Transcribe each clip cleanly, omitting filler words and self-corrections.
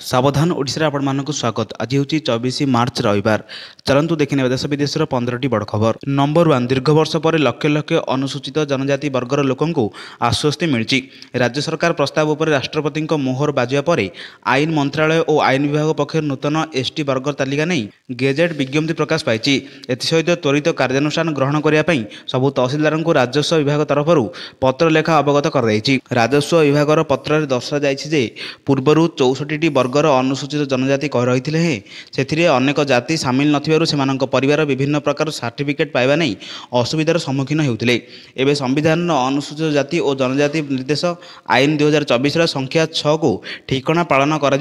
सावधान ओडिशा आपण मानक स्वागत। आज हूँ 24 मार्च रविवार। चलतु देखने देश विदेश 15टी बड़ खबर। नंबर 1, दीर्घ वर्ष पर लक्ष लक्ष अनुसूचित जनजाति वर्गर लोकंकु आश्वस्ति मिली। राज्य सरकार प्रस्ताव उपर राष्ट्रपति मोहर बाजिया पर आईन मंत्रालय और आईन विभाग पक्ष नूतन एसटी वर्गर तालिका नहीं गेजेट विज्ञप्ति प्रकाश पाई। एसहित त्वरित कार्यानुष्ठान ग्रहण करने सबू तहसिलदार को राजस्व विभाग तरफ पत्र लेखा अवगत कर राजस्व विभाग पत्र दर्शाई पूर्वर 64टी वर्गर अनुसूचित जनजाति रही है अनेक जाति सामिल नथिबारु परिवार विभिन्न प्रकार सर्टिफिकेट पाइबा नहीं असुविधार सम्मुखीन होते। एवं संविधान अनुसूचित जाति और जनजाति निर्देश आईन 2024 संख्या 6 को ठिकणा पालन कर।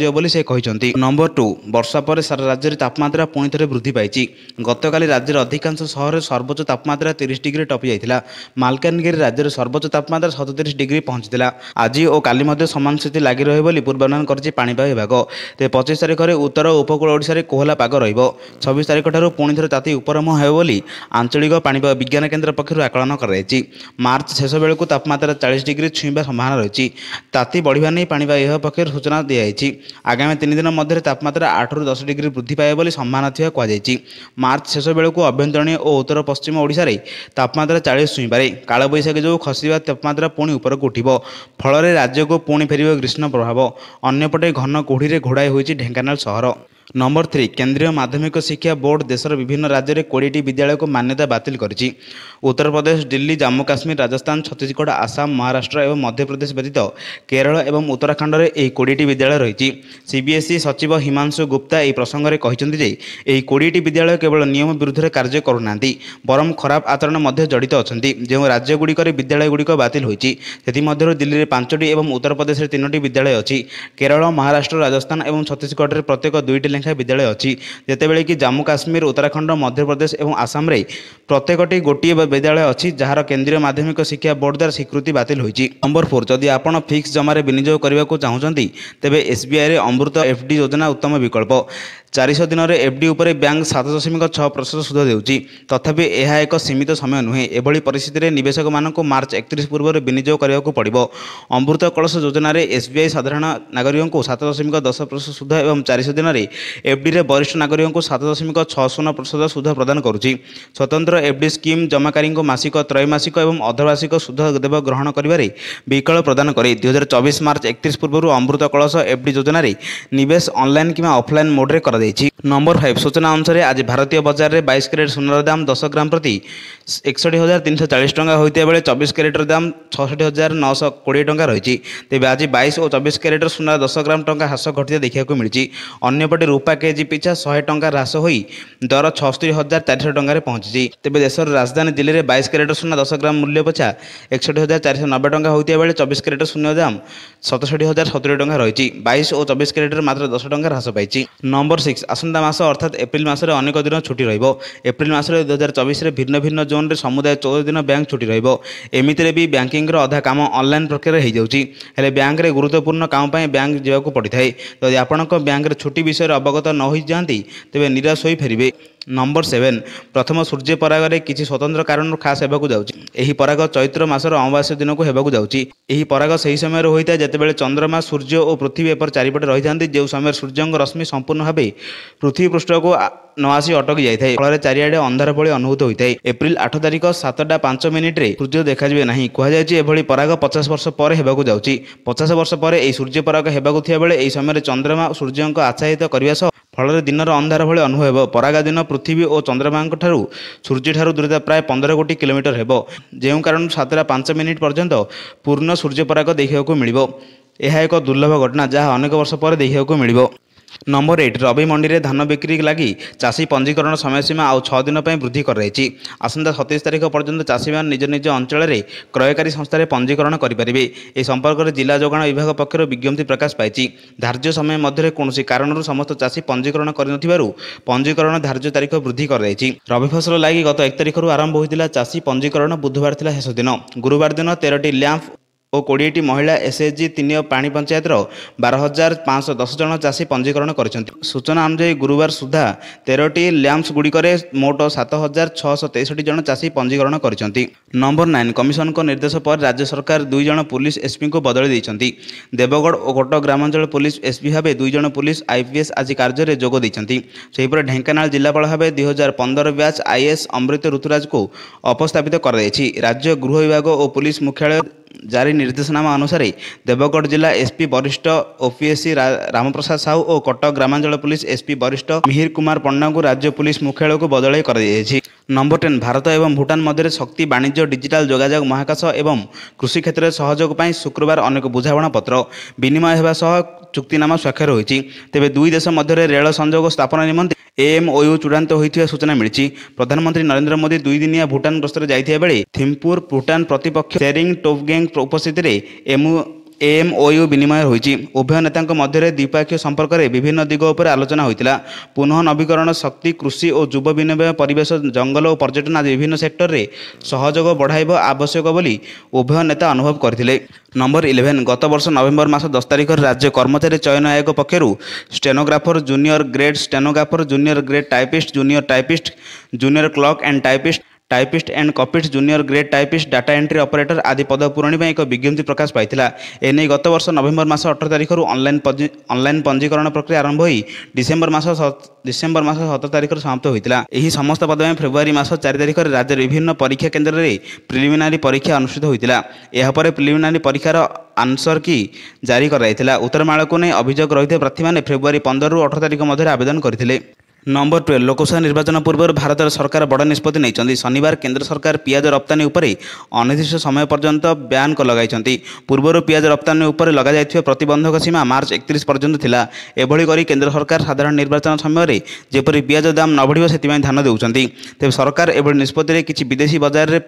नंबर 2, वर्षा पर सारा राज्य में तापमात्रा पुणी थे वृद्धि पाई। गतकाली राज्यर अधिकांश सहर सर्वोच्च तापमात्रा 30 डिग्री टपी जाता। मालकानगिरी राज्य सर्वोच्च तापमात्रा 37 डिग्री पहुंची। आज और काली समान स्थिति लगी रही पूर्वानुमान कर पाणीपाग विभाग। 25 तारिख में उत्तर उपकूल ओडिशा रे कोहला पाग रहिबो। 26 तारिख ठारू पुणी थे ताती उपरम हेबो बोली आंचलिक पाणीपाग विज्ञान केन्द्र पक्षर आकलन कर। मार्च शेष बेलू तापमात्रा 40 डिग्री छुईवा संभावना रही। ताती बढ़िया नहीं पाणीपाग विभाग पक्षर सूचना दी। आगामी 3 दिन मध्य तापमात्रा 8 ରୁ 10 डिग्री वृद्धि पाए बोली संभावना थिबा कहुई। मार्च शेष बेलू अभ्यंतरीण और उत्तर पश्चिम ओडिशा रे तापमात्रा 40 छुईबारे कालबैशाखी जो खसवा तापमात्रा पुणी उपरକୁ उठिबो। फल राज्य को पुणी फेर ग्रीष्म प्रभाव। अन्यपटे घन कुहुड़ी घोड़ाई होती ढेंकानाल सहर। नंबर 3, केंद्रीय माध्यमिक शिक्षा बोर्ड देशर विभिन्न राज्य में 20टी विद्यालय को मान्यता बातिल करिछि। उत्तर प्रदेश, दिल्ली, जम्मू काश्मीर, राजस्थान, छत्तीसगढ़, आसाम, महाराष्ट्र एवं मध्य प्रदेश व्यतीत केरल एवं उत्तराखंड में यह 20टी विद्यालय रही। सीबीएसई सचिव हिमांशु गुप्ता यह प्रसंग में कहते यह 20टी विद्यालय केवल नियम विरुद्ध कार्य करूना बरम खराब आचरण मध्य जड़ित अच्छा। जो राज्यगुड़िक विद्यालयगुड़िक बातिल होती दिल्ली में 5टी एवं उत्तर प्रदेश में 3टी विद्यालय अच्छी। केरल, महाराष्ट्र, राजस्थान एवं छत्तीसगढ़ में प्रत्येक 2टी लेखा विद्यालय अच्छी। जितेबले कि जम्मू काश्मीर, उत्तराखंड, मध्य प्रदेश और आसाम रे प्रत्येकटी गोटे विद्यालय अच्छी जार केंद्रीय माध्यमिक शिक्षा बोर्ड द्वारा स्वीकृति बातिल होती। नंबर 4, जदि आपण फिक्स जमार विनियोग करने को चाहते तेज एसबीआई रे अमृत एफडी योजना उत्तम विकल्प। 400 दिन में एफडी उपर बैंक 7.6% सुध देउची। तथापि यह एक सीमित समय नुहे। एभली परिस्थिति में निवेशक मानक मार्च 31 पूर्व विनियोग करने को पड़ो। अमृत कलश योजना रे एसबीआई साधारण नागरिकों को 7.10% सुध और 400 दिन में एफडी रे वरिष्ठ नागरिकों को 7.60% सुध प्रदान करुच्ची। स्वतंत्र एफडी स्कीम जमाकारी मासिक, त्रैमासिक और अर्धवार्षिक सुध देव ग्रहण कर विकल्प प्रदान करे। 2024 मार्च 31 पूर्व अमृत कलश एफडी योजना रे निवेश ऑनलाइन कि ऑफलाइन मोड रे कर। नंबर 5, सूचना अनुसार आज भारतीय बाजार में 22 कैरेट सोनार दाम 10 ग्राम प्रति 61,340 टंका होता बेले 24 कैरेटर दाम 66,920 टंका रही। तेज आज 22 और 24 कैरेटर सोना 10 ग्राम टंका ह्रास घटता देखा मिली। अन्यपटे रूपा केजी पिछा 100 टंका ह्रास हो दर 76,400 टंका पहुंची। तेज देशर राजधानी दिल्ली में 22 कैरेटर सोना 10 ग्राम मूल्य पछा 61,490 टंका होता बेले 24 कैरेटर शून्य दाम 67,070 टंका रही। 22 और 24 कैरेटर मात्र 10 टंका ह्रास पाई। नंबर 6, आसंता मास अर्थात एप्रिल मास अनेक दिन छुट्टी रहिबो। एप्रिल मास 2024 में भिन्न भिन्न जोन रे समुदाय 14 दिन बैंक छुट्टी रहिबो। एमितिरे भी बैंकिंग अधा काम ऑनलाइन प्रक्रिया हो जाउची। हेले बैंक रे गुरुत्वपूर्ण काम पाए बैंक जावाक पड़िथाय। यदि आपनक बैंक रे छुट्टी विषय अवगत न होई जांती तेबे निराश होई फेरिबे। नंबर 7, प्रथम सूर्य पराग रे किसी स्वतंत्र कारण खास हेबाकू जाउची। एही पराग चैत्र मासर अमावास्या दिन को हेबाकू जाउची। एही पराग सही समय होइता जेतेबेले चंद्रमा, सूर्य और पृथ्वी एपर चारिपटे रही जांती। जो समय सूर्यंग रश्मि संपूर्ण भाव पृथ्वी पृष्ठ को न आसी अटकी जाए फल चारिआडे अंधार भली अनुभूत होता है। एप्रिल 8 तारिख 7:05 रे सूर्य देखा नहीं कहु पराग 50 वर्ष पर हेबाकू जाउची। 50 वर्ष पर यह सूर्य पराग हेबाकू थिया बेले एही समय चंद्रमा सूर्य को आच्छादित करने सह फल दिनर अंधार भली अनुभव। पराग दिन पृथ्वी और चंद्रमा सूर्य ठारू दूरता प्राय 15 कोटी किलोमीटर हेबो। जो कारण 7:05 पर्यंत पूर्ण सूर्य पराग देखा मिलिबो। यह एक दुर्लभ घटना जहाँ अनेक वर्ष पर देखा मिलिबो। नंबर 8, रवि मंडी में धान बिक्री लगी चाषी पंजीकरण समय सीमा आउ 6 दिन पर वृद्धि कर रही। आसंता 27 तारिख पर्यंत चाषी मैंने निज निज अंचल में क्रयकारी संस्था पंजीकरण करेंगे। यह संपर्क में जिला जोगाण विभाग पक्षर विज्ञप्ति प्रकाश पाई। धार्य समय मध्य कौन कारण समस्त चाषी पंजीकरण कर पंजीकरण धार्य तारीख वृद्धि कर रही। रवि फसल लगी गत 1 तारिख आरंभ होता चाषी पंजीकरण बुधवार शेष दिन। गुरुवार दिन 13टी लैंप ଓ 20ଟି ମହିଳା ଏସ୍ଏଚ୍ଜି 3 ପାଣି ପଞ୍ଚାୟତର 12,510 ଜଣ ଚାଷୀ ପଞ୍ଜୀକରଣ କରିଛନ୍ତି। ସୂଚନା ଅନୁଯାୟୀ ଗୁରୁବାର ସୁଦ୍ଧା 13ଟି ଲ୍ୟାମ୍ପସଗୁଡ଼ିକରେ ମୋଟ 7,663 ଜଣ ଚାଷୀ ପଞ୍ଜୀକରଣ କରିଛନ୍ତି। ନମ୍ବର 9 କମିଶନଙ୍କ ନିର୍ଦ୍ଦେଶ ପରେ ରାଜ୍ୟ ସରକାର 2 ଜଣ ପୁଲିସ ଏସ୍ପିଙ୍କୁ ବଦଳି ଦେଇଛନ୍ତି। ଦେବଗଡ଼ ଓ କଟକ ଗ୍ରାମାଞ୍ଚଳ ପୁଲିସ ଏସ୍ପି ଭାବେ 2 ଜଣ ପୁଲିସ ଆଇପିଏସ୍ ଆଜି କାର୍ଯ୍ୟରେ ଯୋଗ ଦେଇଛନ୍ତି। ସେହିପରି ଢେଙ୍କାନାଳ ଜିଲ୍ଲାପାଳ ଭାବେ 2015 ବ୍ୟାଚ୍ ଆଇଏଏସ୍ ଅମୃତ ଋତୁରାଜକୁ ଅପସ୍ଥାପିତ କରାଯାଇଛି। ରାଜ୍ୟ ଗୃହ ବିଭାଗ ଓ ପୁଲିସ ମୁଖ୍ୟାଳୟ ଜାରି ନିର୍ଦ୍ଦେଶନାମା ଅନୁସାରେ ଦେବଗଡ଼ ଜିଲ୍ଲା ଏସ୍ପି ବରିଷ୍ଠ ଓପିଏସ୍ସି ରାମପ୍ରସାଦ ସାହୁ ଓ କଟକ ଗ୍ରାମାଞ୍ଚଳ ପୁଲିସ ଏସ୍ପି ବରିଷ୍ଠ ମିହିର କୁମାର ପଣ୍ଡାଙ୍କୁ ରାଜ୍ୟ ପୁଲିସ ମୁଖ୍ୟାଳୟକୁ ବଦଳାଇ କରାଯାଇଛି। ନମ୍ବର 10 ଭାରତ ଏବଂ ଭୁଟାନ ମଧ୍ୟରେ ଶକ୍ତି, ବାଣିଜ୍ୟ, ଡିଜିଟାଲ ଯୋଗାଯୋଗ, ମହାକାଶ ଏବଂ କୃଷି କ୍ଷେତ୍ରରେ ସହଯୋଗ ପାଇଁ ଶୁକ୍ରବାର ଅନେକ ବୁଝାମଣା ପତ୍ର ବିନିମୟ ହେବା ସହ ଚୁକ୍ତିନାମା ସ୍ୱାକ୍ଷର ହୋଇଛି। ତେବେ ଦୁଇ ଦେଶ ମଧ୍ୟରେ ରେଳ ସଂଯୋଗ ସ୍ଥାପନ ନିମନ୍ତେ ଏମ୍ଓୟୁ ଚୂଡ଼ାନ୍ତ ହୋଇଥିବା ସୂଚନା ମିଳିଛି। ପ୍ରଧାନମନ୍ତ୍ରୀ ନରେନ୍ଦ୍ର ମୋଦି 2 ଦିନିଆ ଭୁଟାନ ଗସ୍ତରେ ଯାଇଥିବା ବେଳେ ଥିମ୍ପୁର ଭୁଟାନ ପ୍ରତିପକ୍ଷ ସେରିଂ ଟୋବ୍ଗେଙ୍କ ଉପସ୍ଥିତିରେ ଏମ୍ଓୟୁ ବିନିମୟ ହୋଇଛି। ଉଭୟ ନେତାଙ୍କ ମଧ୍ୟରେ ଦ୍ୱିପକ୍ଷୀୟ ସମ୍ପର୍କରେ ବିଭିନ୍ନ ଦିଗ ଉପରେ ଆଲୋଚନା ହୋଇଥିଲା। ପୁନଃ ନବୀକରଣ ଶକ୍ତି, କୃଷି ଓ ଯୁବ ବିନିମୟ, ପରିବେଶ, ଜଙ୍ଗଲ ଓ ପର୍ଯ୍ୟଟନ ଆଦି ବିଭିନ୍ନ ସେକ୍ଟରରେ ସହଯୋଗ ବଢ଼ାଇବା ଆବଶ୍ୟକ ବୋଲି ଉଭୟ ନେତା ଅନୁଭବ କରିଥିଲେ। ନମ୍ବର 11 ଗତ ବର୍ଷ ନଭେମ୍ବର ମାସ 10 ତାରିଖରେ ରାଜ୍ୟ କର୍ମଚାରୀ ଚୟନ ଆୟୋଗ ପକ୍ଷରୁ stenographer, junior grade stenographer, junior grade typist, junior typist, junior clerk and typist and copyist, junior grade typist, data entry operator आदि पद पूरण एक विज्ञप्ति प्रकाश पाइला। एने गत वर्ष नवेम्बर मास 18 तारिख ऑनलाइन पंजीकरण प्रक्रिया आरंभ हो डिसेम्बर मास 17 तारिख समाप्त होता। यह समस्त पद में फेब्रुआरी मास 4 तारिख राज्य विभिन्न परीक्षा केन्द्र में प्रिलिमिनारी परीक्षा अनुष्ठित होता। यापर प्रिलिमिनारी परीक्षार आंसर की जारी कराइला। उत्तरमाला को नहीं अभियोग रही प्रार्थी मैंने फेब्रुआरी 15 ରୁ 18 तारिख मध्य आवेदन करते। नंबर 12 लोकसभा निर्वाचन पूर्व भारत सरकार बड़ निष्पत्ति नहीं। शनिवार केंद्र सरकार पियाज रप्तानी उपर अनिर्दिष्ट समय पर्यंत ब्यान लगाई। पूर्व पियाज रप्तानी उपर लग प्रतिबंधक सीमा मार्च 31 पर्यंत थिला। एभली करी केंद्र सरकार साधारण निर्वाचन समय जेपरी पियाज दाम न बढ़िबो सेति ध्यान देउछंती। तेबे सरकार एभली निष्पत्ति किछि विदेशी बजार रे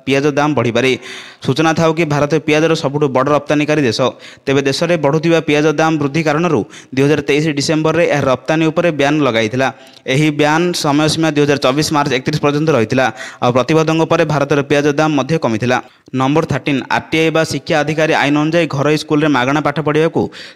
पियाज दाम बढ़ी पारे। सूचना था कि भारत पियाजर सबुठ बड़ रप्तानीकारी देश। तेबे देश में बढ़ुवा पियाज दाम वृद्धि कारण 2023 डिसेम्बर में यह रप्तानी उपर ब्यान लगाई। यही ब्यान समय सीमा 2024 मार्च 31 पर्यंत रही। प्रतिबंधक पर भारत पियाज दाम कमी। नंबर 13 आरटीआई बा शिक्षा अधिकारी आईन अनुसार घर स्कूल मागणा पाठ पढ़ा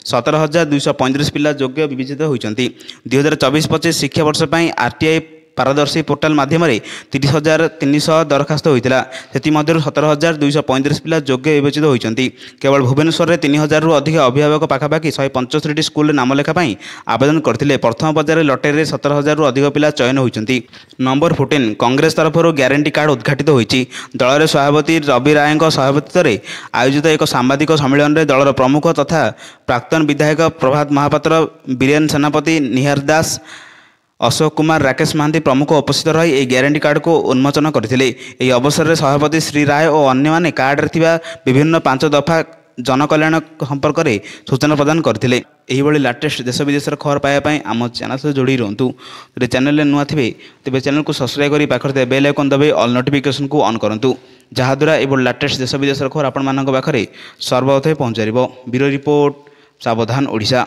17,235 पिला योग्य विवेचित होती। 2024-25 शिक्षा वर्ष पर आरटीआई पारदर्शी पोर्टाल माध्यम 30,300 दरखास्त होता। से 17,235 पिला योग्य विवेचित होती। केवल भुवनेश्वर में 3,000 रु अधिक अभिभावक पाखापाखि 165 स्कूल नाम लेखा आवेदन करते। प्रथम पर्यायर लटेरी 17,000 रु अधिक पिला चयन होती। नंबर 14 कांग्रेस तरफ ग्यारंटी कार्ड उद्घाटित होती। दलर सभापति रवि राय सभापतित्व आयोजित एक सांबादिक सम्मेलन में दलर प्रमुख तथा प्राक्तन विधायक प्रभात महापात्र, बीरेन सेनापति, निहार दास, अशोक कुमार, राकेश महांती प्रमुख उपस्थित रही यह ग्यारंटी कार्ड को उन्मोचन करते। अवसर में सभापति श्री राय और अन्य माने कार्ड रे विभिन्न 5 दफा जनकल्याण संपर्क में सूचना प्रदान करते। यही लाटेस्ट देश विदेश खबर पाइबापी आम चैनल से जोड़ी रुहतु। यदि चैनल नुआ थे तेज चैनल को सब्सक्राइब कर पाखे बेल आइकन दबाई ऑल नोटिफिकेशन को ऑन करूँ, जहाद्वारा ये लाटेस्ट देश विदेश खबर आपण पाखे सर्वप्रथम पहुँचार। ब्यूरो रिपोर्ट, सावधान ओडिशा।